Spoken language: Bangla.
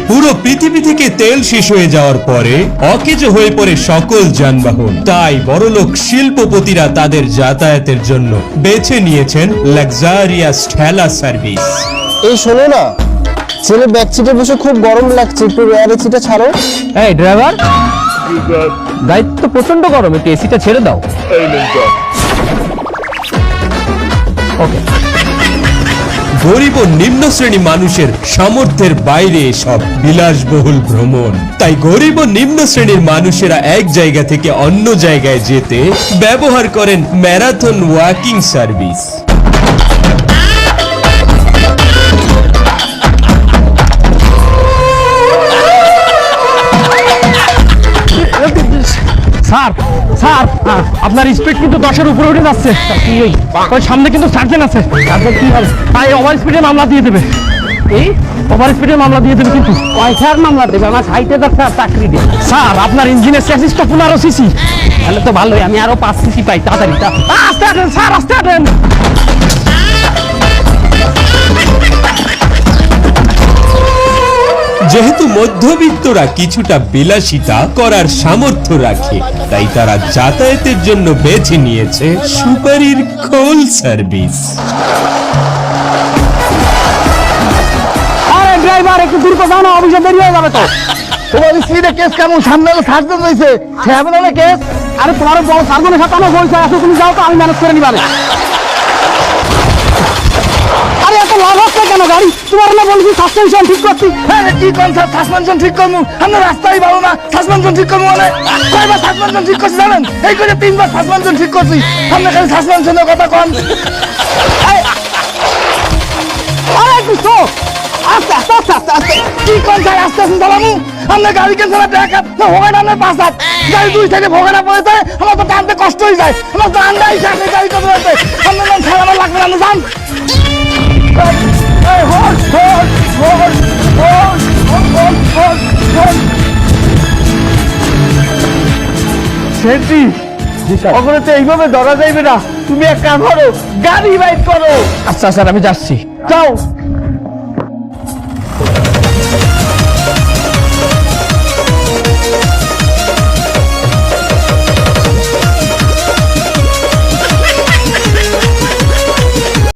পুরো পৃথিবী থেকে তেল শেষ হয়ে যাওয়ার পরে অকেজো হয়ে পড়ে সকল যানবাহন। তাই বড়লোক শিল্পপতিরা তাদের যাতায়াতের জন্য বেছে নিয়েছেন লাক্সারিয়াস ঠেলা সার্ভিস। এই শোনো না, ছেলে ব্যাক সিটে বসে খুব গরম লাগছে, একটু রেয়ার এসিটা ছাড়ো। এই ড্রাইভার, দায়িত্ব প্রচন্ড গরম, একটু এসিটা ছেড়ে দাও। ওকে। গরিব ও নিম্ন শ্রেণী মানুষের সামর্থ্যের বাইরে সব বিলাসবহুল ভ্রমণ। তাই গরিব ও নিম্ন শ্রেণীর মানুষেরা এক জায়গা থেকে অন্য জায়গায় যেতে ব্যবহার করেন marathon walking service. Sir sir, আপনার স্পিড কিন্তু 10-এর উপরে উঠে যাচ্ছে। সামনে কিন্তু সার্জেন আছে, কি হবে? তাই ওভার স্পিডে মামলা দিয়ে দেবে। এই ওভার স্পিডে মামলা দিয়ে দেবে কিন্তু। কয়টার মামলা দেবে? আমার 60,000 চাকরি দেবে। স্যার, আপনার ইঞ্জিনের চেসিস তো 15 সিসি। তাহলে তো ভালোই, আমি আরো 5 সিসি পাই। তাড়াতাড়ি আস্তে আটেন স্যার, আস্তে আটেন। যেহেতু মধ্যবিত্তরা কিছুটা বিলাসিতা করার সামর্থ্য রাখে, তাই তারা যাতায়াতের জন্য বেছে নিয়েছে সুপারির খোল সার্ভিস। আরে ড্রাইভার, একটু দূর যাও না, অফিসে দেরি হয়ে যাবে তো। তোমার স্পিডে কেস কেমন? সামনে সার্জন হয়েছে, সে হবে না কেস। আরে তোমার বড় সার্জনের সাথে আমার পরিচয় আছে, তুমি যাও তো, আমি ম্যানেজ করে নিবারে। আরে এত লাভ হচ্ছে কেন গাড়ি? তোমার না বলছি সাসপেনশন ঠিক করছি। হ্যাঁ, কি কোন সাসপেনশন ঠিক করবো? আমরা রাস্তায় ভালো না, সাসপেনশন ঠিক করবো মানে? কয়বার সাসপেনশন ঠিক করছি জানেন? এই করে 3বার সাসপেনশন ঠিক করছি। আমরা খালি সাসপেনশনের কথা কন। আরে একটু তো আস্তে আস্তে আস্তে আস্তে আস্তে। কি কোন স্যার আস্তে আস্তে চালামু? আমরা গাড়ি কেন চালা ব্যাকআপ না ভোগাটা আমরা 5 হাত। গাড়ি 2 থেকে ভোগাটা পড়ে যায়, আমার তো টানতে কষ্ট হয়ে যায়। আমার তো আন্দাই সাথে গাড়ি তো পড়ে যায়। আমরা নাম ছাড়া আমার লাগবে না, আমরা যান। এই hold hold hold hold hold hold hold. সেটি ওখানে তো এইভাবে ধরা যাইবে না। তুমি এক কাজ করো, গাড়ি বাইক করো। আচ্ছা স্যার, আমি যাচ্ছি। যাও।